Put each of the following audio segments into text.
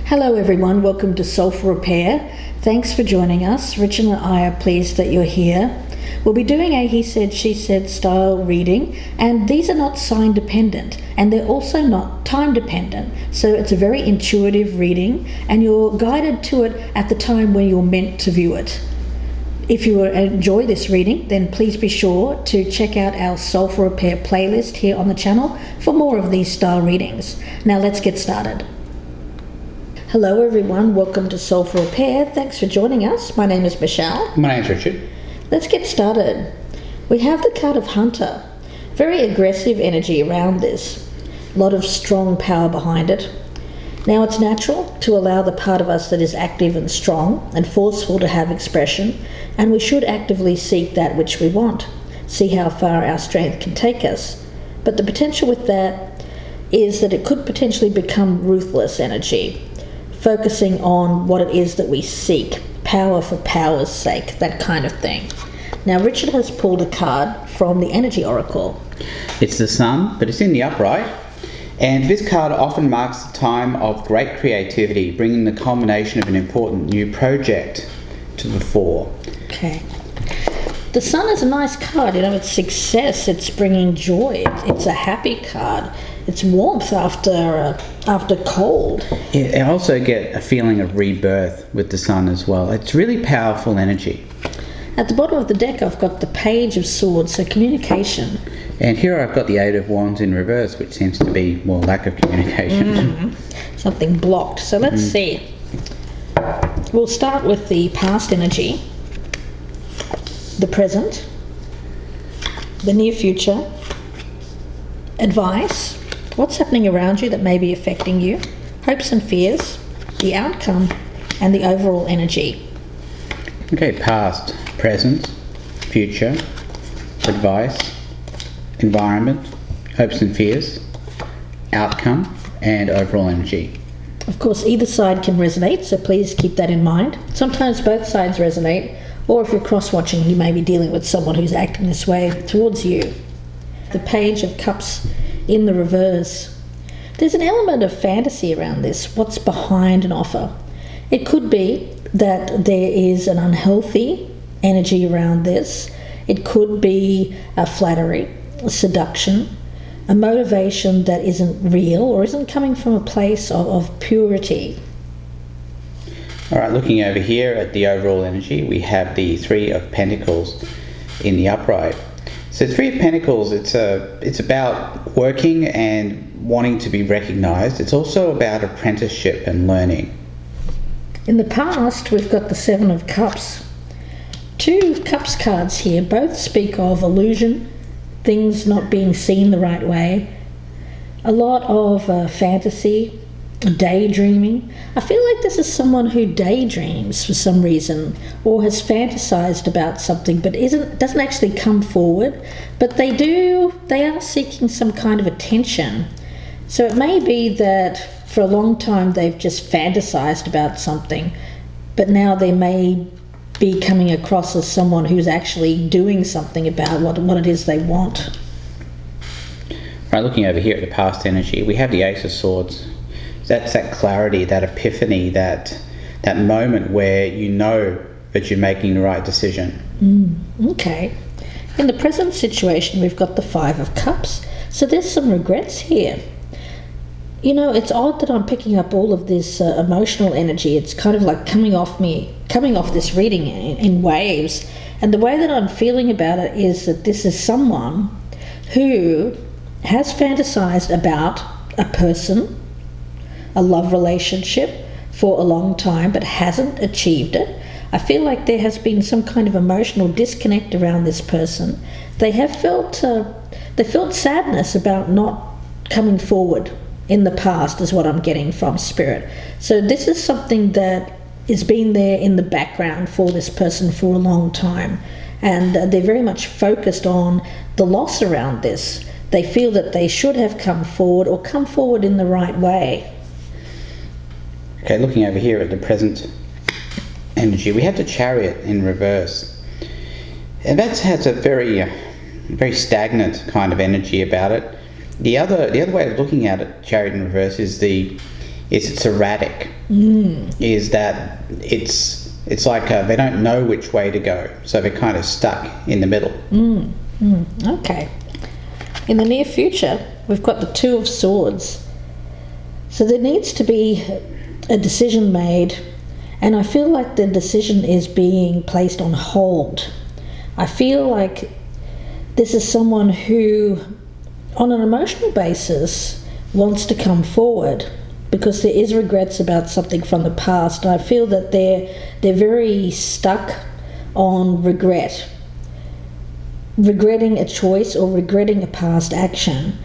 Hello everyone, welcome to Soulful Repair. Thanks for joining us. Richard and I are pleased that you're here. We'll be doing a he said, she said style reading, and these are not sign dependent and they're also not time dependent. So it's a very intuitive reading and you're guided to it at the time when you're meant to view it. If you enjoy this reading, then please be sure to check out our Soulful Repair playlist here on the channel for more of these style readings. Now let's get started. Hello everyone, welcome to Soulful Repair. Thanks for joining us. My name is Michelle. My name's Richard. Let's get started. We have the card of Hunter. Very aggressive energy around this. A lot of strong power behind it. Now it's natural to allow the part of us that is active and strong and forceful to have expression, and we should actively seek that which we want. See how far our strength can take us. But the potential with that is that it could potentially become ruthless energy, focusing on what it is that we seek, power for power's sake, that kind of thing. Now Richard has pulled a card from the Energy Oracle. It's the Sun, but it's in the upright. And this card often marks the time of great creativity, bringing the culmination of an important new project to the fore. Okay. The Sun is a nice card, it's success, it's bringing joy, it's a happy card. It's warmth after cold. I also get a feeling of rebirth with the Sun as well. It's really powerful energy. At the bottom of the deck, I've got the Page of Swords, so communication. And here I've got the Eight of Wands in reverse, which seems to be more lack of communication. Something blocked. So let's see. We'll start with the past energy, the present, the near future, advice, what's happening around you that may be affecting you, hopes and fears, the outcome, and the overall energy. Okay, past, present, future, advice, environment, hopes and fears, outcome, and overall energy. Of course, either side can resonate, so please keep that in mind. Sometimes both sides resonate, or if you're cross-watching, you may be dealing with someone who's acting this way towards you. The Page of Cups in the reverse. There's an element of fantasy around this. What's behind an offer? It could be that there is an unhealthy energy around this. It could be a flattery, a seduction, a motivation that isn't real or isn't coming from a place of purity. All right, looking over here at the overall energy, we have the Three of Pentacles in the upright. So Three of Pentacles, it's about working and wanting to be recognized. It's also about apprenticeship and learning. In the past, we've got the Seven of Cups. Two Cups cards here, both speak of illusion, things not being seen the right way, a lot of fantasy, daydreaming. I feel like this is someone who daydreams for some reason or has fantasized about something but doesn't actually come forward, but they are seeking some kind of attention. So it may be that for a long time they've just fantasized about something, but now they may be coming across as someone who's actually doing something about what it is they want. Right, looking over here at the past energy, we have the Ace of Swords. That's that clarity, that epiphany, that moment where you know that you're making the right decision. Okay. In the present situation, we've got the Five of Cups. So there's some regrets here. It's odd that I'm picking up all of this emotional energy. It's kind of like coming off this reading in waves. And the way that I'm feeling about it is that this is someone who has fantasized about a person, a love relationship for a long time, but hasn't achieved it. I feel like there has been some kind of emotional disconnect around this person. They felt sadness about not coming forward in the past, is what I'm getting from Spirit. So this is something that has been there in the background for this person for a long time, and they're very much focused on the loss around this. They feel that they should have come forward in the right way. Okay, looking over here at the present energy, we have the Chariot in reverse. And that has a very stagnant kind of energy about it. The other way of looking at it, Chariot in reverse, is the is it's erratic. Is that it's like they don't know which way to go, so they're kind of stuck in the middle. Okay. In the near future, we've got the Two of Swords. So there needs to be a decision made, and I feel like the decision is being placed on hold. I feel like this is someone who, on an emotional basis, wants to come forward because there is regrets about something from the past. I feel that they're very stuck on regretting a choice or regretting a past action.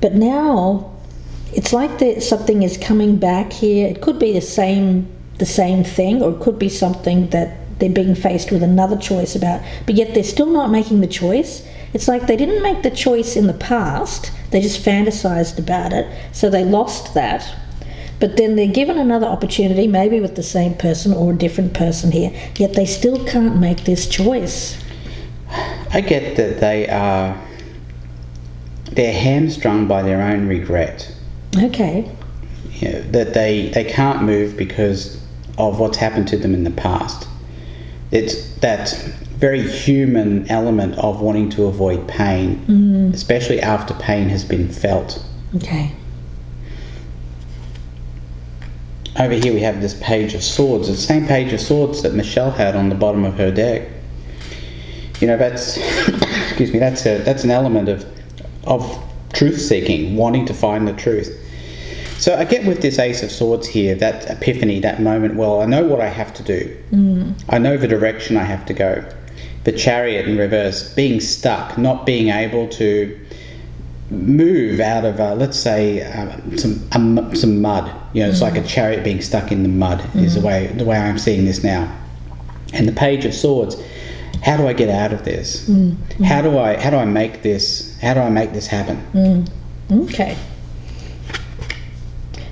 But now it's like something is coming back here. It could be the same thing, or it could be something that they're being faced with another choice about, but yet they're still not making the choice. It's like they didn't make the choice in the past, they just fantasized about it, so they lost that. But then they're given another opportunity, maybe with the same person or a different person here, yet they still can't make this choice. I get that they're hamstrung by their own regret. Okay. You know, that they can't move because of what's happened to them in the past. It's that very human element of wanting to avoid pain, especially after pain has been felt. Okay. Over here we have this Page of Swords, the same Page of Swords that Michelle had on the bottom of her deck. You know, that's excuse me, that's an element of truth seeking, wanting to find the truth. So I get with this Ace of Swords here, that epiphany, that moment, well, I know what I have to do. I know the direction I have to go. The Chariot in reverse, being stuck, not being able to move out of, let's say, some mud. You know, it's like a chariot being stuck in the mud is the way I'm seeing this now. And the Page of Swords, how do I get out of this? How do I make this happen? Okay.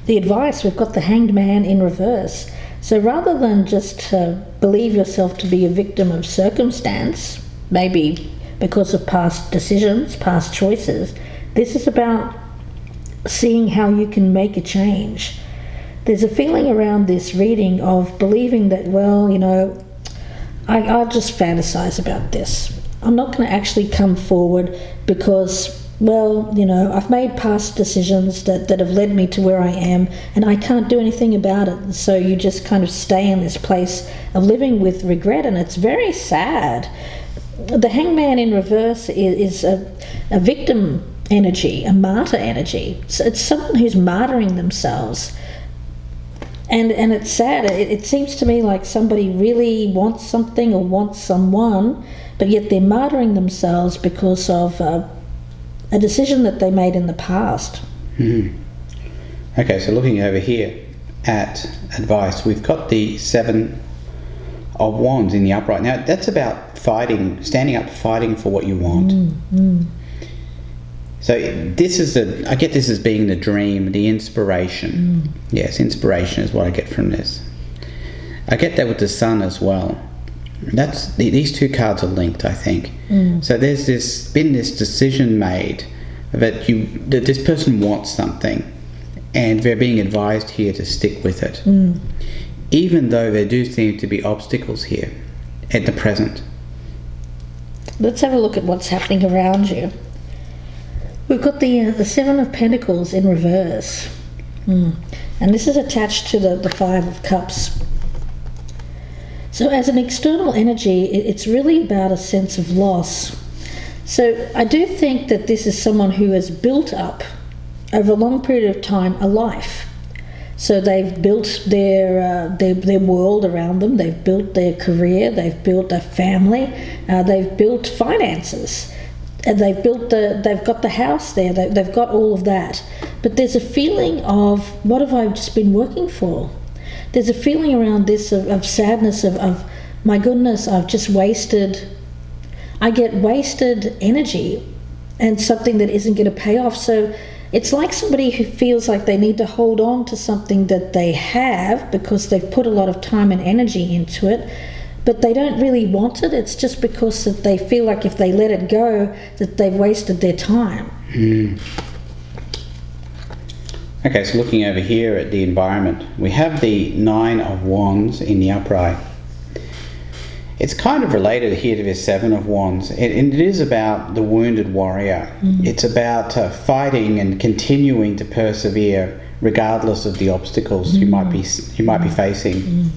The advice, we've got the Hanged Man in reverse. So rather than just believe yourself to be a victim of circumstance, maybe because of past decisions, past choices, this is about seeing how you can make a change. There's a feeling around this reading of believing that, well, you know, I'll just fantasize about this. I'm not going to actually come forward because, well, you know, I've made past decisions that have led me to where I am, and I can't do anything about it. And so you just kind of stay in this place of living with regret, and it's very sad. The Hangman in reverse is a victim energy, a martyr energy. So it's someone who's martyring themselves. And it's sad. It seems to me like somebody really wants something or wants someone, but yet they're martyring themselves because of a decision that they made in the past. Okay, so looking over here at advice, we've got the Seven of Wands in the upright. Now, that's about fighting, standing up, fighting for what you want. So this is I get this as being the dream, the inspiration. Yes, inspiration is what I get from this. I get that with the Sun as well. These two cards are linked, I think. So there's been this decision made that this person wants something, and they're being advised here to stick with it, even though there do seem to be obstacles here at the present. Let's have a look at what's happening around you. We've got the Seven of Pentacles in reverse, and this is attached to the Five of Cups. So as an external energy, it's really about a sense of loss. So I do think that this is someone who has built up, over a long period of time, a life. So they've built their world around them, they've built their career, they've built a family, they've built finances. And they've got the house there, they've got all of that. But there's a feeling of, what have I just been working for? There's a feeling around this of sadness, of my goodness, I've just I get wasted energy and something that isn't going to pay off. So it's like somebody who feels like they need to hold on to something that they have because they've put a lot of time and energy into it, but they don't really want it. It's just because that they feel like if they let it go, that they've wasted their time. Okay, so looking over here at the environment, we have the Nine of Wands in the upright. It's kind of related here to this Seven of Wands, and it is about the wounded warrior. It's about fighting and continuing to persevere regardless of the obstacles you might be facing.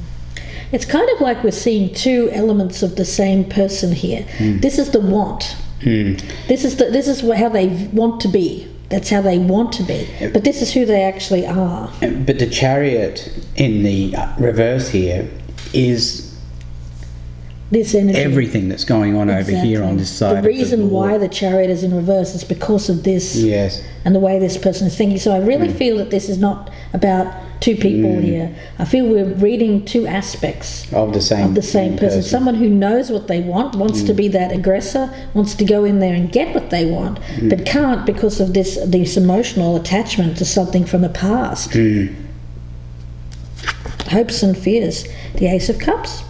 It's kind of like we're seeing two elements of the same person here. This is the want. This is how they want to be. That's how they want to be. But this is who they actually are. But the Chariot in the reverse here is this energy. Everything that's going on over here on this side. The reason why the Chariot is in reverse is because of this. Yes. And the way this person is thinking. So I really feel that this is not about two people here. I feel we're reading two aspects of the same person. Someone who knows what they want, wants to be that aggressor, wants to go in there and get what they want, but can't because of this emotional attachment to something from the past. Hopes and fears. The Ace of Cups.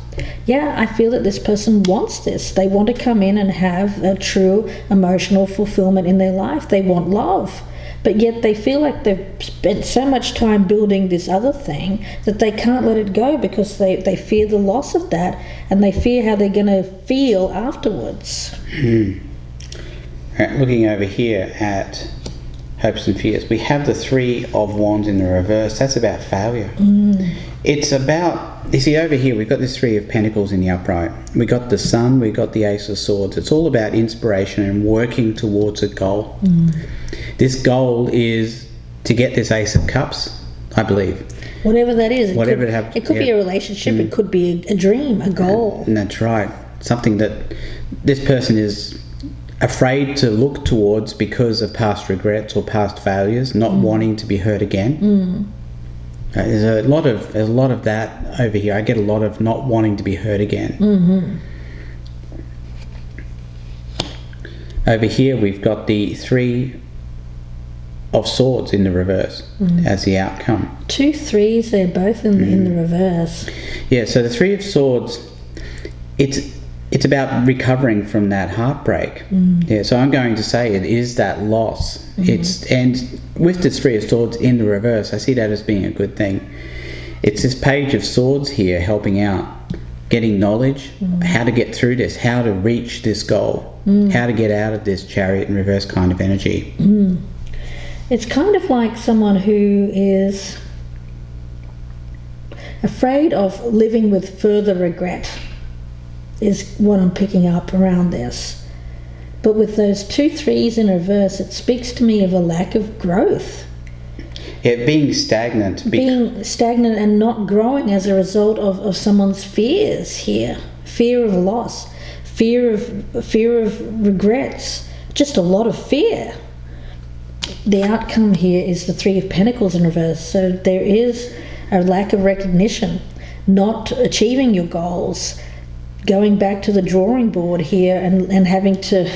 Yeah, I feel that this person wants this. They want to come in and have a true emotional fulfillment in their life. They want love. But yet they feel like they've spent so much time building this other thing that they can't let it go because they fear the loss of that, and they fear how they're going to feel afterwards. Looking over here at hopes and fears, we have the Three of Wands in the reverse. That's about failure. It's about, you see over here we've got this Three of Pentacles in the upright. We got the Sun, we got the Ace of Swords. It's all about inspiration and working towards a goal. This goal is to get this Ace of Cups, I believe. Whatever that is. It could be a relationship, it could be a dream, a goal. And that's right. Something that this person is afraid to look towards because of past regrets or past failures, not wanting to be hurt again. There's a lot of that over here. I get a lot of not wanting to be hurt again. Over here we've got the Three of Swords in the reverse as the outcome. 2 3s, they're both in the reverse. Yeah, so the Three of Swords, it's about recovering from that heartbreak. Yeah, so I'm going to say it is that loss. And with the Three of Swords in the reverse, I see that as being a good thing. It's this Page of Swords here helping out, getting knowledge, how to get through this, how to reach this goal, how to get out of this Chariot in reverse kind of energy. It's kind of like someone who is afraid of living with further regret, is what I'm picking up around this. But with those 2 3s in reverse, it speaks to me of a lack of growth. Yeah, being stagnant. Being stagnant and not growing as a result of someone's fears here. Fear of loss, fear of regrets, just a lot of fear. The outcome here is the Three of Pentacles in reverse. So there is a lack of recognition, not achieving your goals, going back to the drawing board here and having to...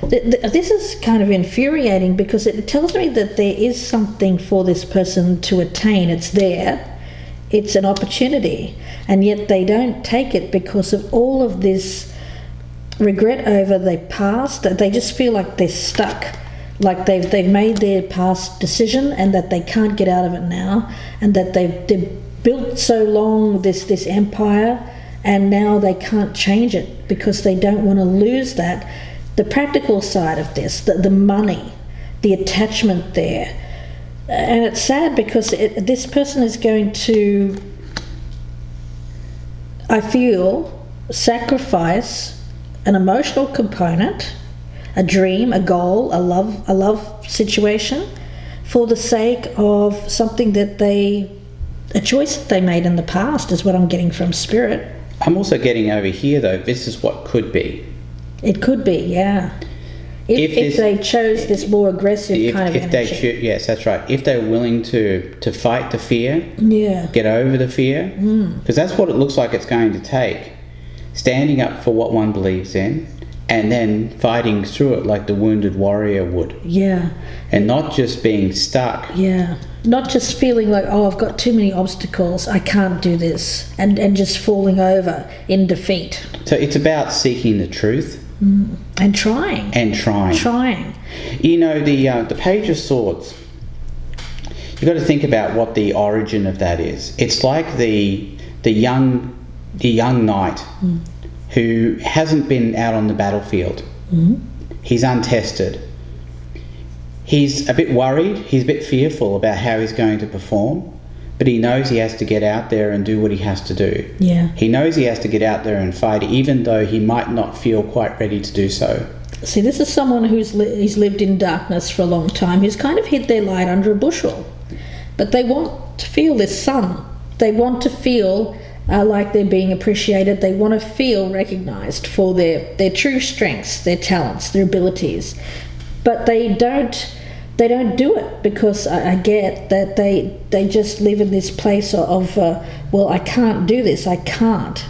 This is kind of infuriating because it tells me that there is something for this person to attain. It's there. It's an opportunity. And yet they don't take it because of all of this regret over the past. They just feel like they're stuck. Like they've made their past decision and that they can't get out of it now, and that they've built so long this empire, and now they can't change it because they don't want to lose that. The practical side of this, the money, the attachment there. And it's sad because this person is going to, I feel, sacrifice an emotional component, a dream, a goal, a love situation, for the sake of something that a choice that they made in the past, is what I'm getting from Spirit. I'm also getting over here, though, this is what could be. It could be, yeah. If they chose this more aggressive kind of energy. Yes, that's right. If they're willing to fight the fear, get over the fear, because that's what it looks like it's going to take. Standing up for what one believes in, and then fighting through it like the wounded warrior would. Yeah. And not just being stuck. Yeah. Not just feeling like, oh, I've got too many obstacles, I can't do this, and just falling over in defeat. So it's about seeking the truth. And trying. You know, the Page of Swords. you've got to think about what the origin of that is. It's like the young knight who hasn't been out on the battlefield. He's untested. He's a bit worried, he's a bit fearful about how he's going to perform, but he knows he has to get out there and do what he has to do. Yeah. He knows he has to get out there and fight, even though he might not feel quite ready to do so. See, this is someone who's lived in darkness for a long time, who's kind of hid their light under a bushel. But they want to feel this sun. They want to feel like they're being appreciated. They want to feel recognised for their true strengths, their talents, their abilities. But they don't do it because I get that they just live in this place of well, I can't do this, I can't.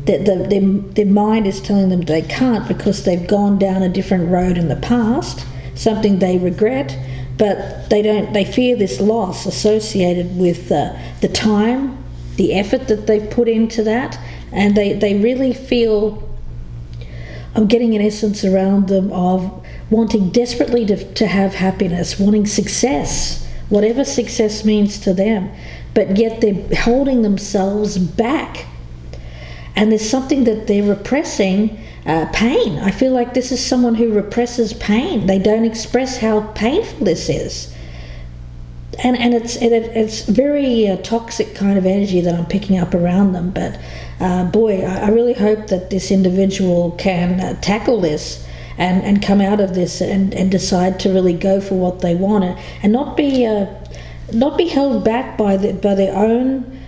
Their mind is telling them they can't because they've gone down a different road in the past, something they regret, but they fear this loss associated with the time, the effort that they've put into that, and they really feel, I'm getting an essence around them of wanting desperately to have happiness, wanting success, whatever success means to them, but yet they're holding themselves back. And there's something that they're repressing, pain. I feel like this is someone who represses pain. They don't express how painful this is. And it's very toxic kind of energy that I'm picking up around them. But boy, I really hope that this individual can tackle this and come out of this and decide to really go for what they want and not be held back by their own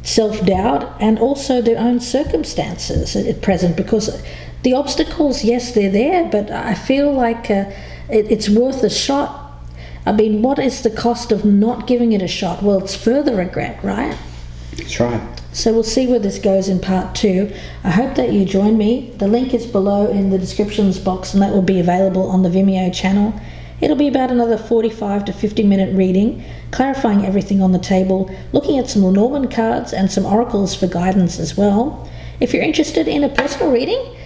self-doubt and also their own circumstances at present, because the obstacles, yes, they're there, but I feel like it's worth a shot. I mean, what is the cost of not giving it a shot? Well, it's further regret, right? That's right. So we'll see where this goes in part 2. I hope that you join me. The link is below in the descriptions box, and that will be available on the Vimeo channel. It'll be about another 45 to 50 minute reading, clarifying everything on the table, looking at some Lenormand cards and some oracles for guidance as well. If you're interested in a personal reading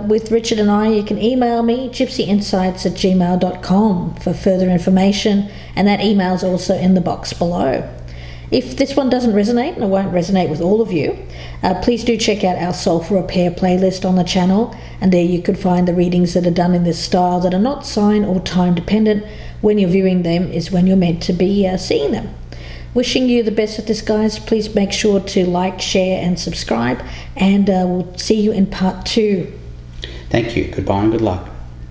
with Richard and I, you can email me, gypsyinsights@gmail.com, for further information, and that email is also in the box below. If this one doesn't resonate, and it won't resonate with all of you, please do check out our Soulful Repair playlist on the channel, and there you could find the readings that are done in this style that are not sign or time dependent. When you're viewing them is when you're meant to be seeing them. Wishing you the best with this, guys. Please make sure to like, share and subscribe, and we'll see you in part 2. Thank you. Goodbye and good luck.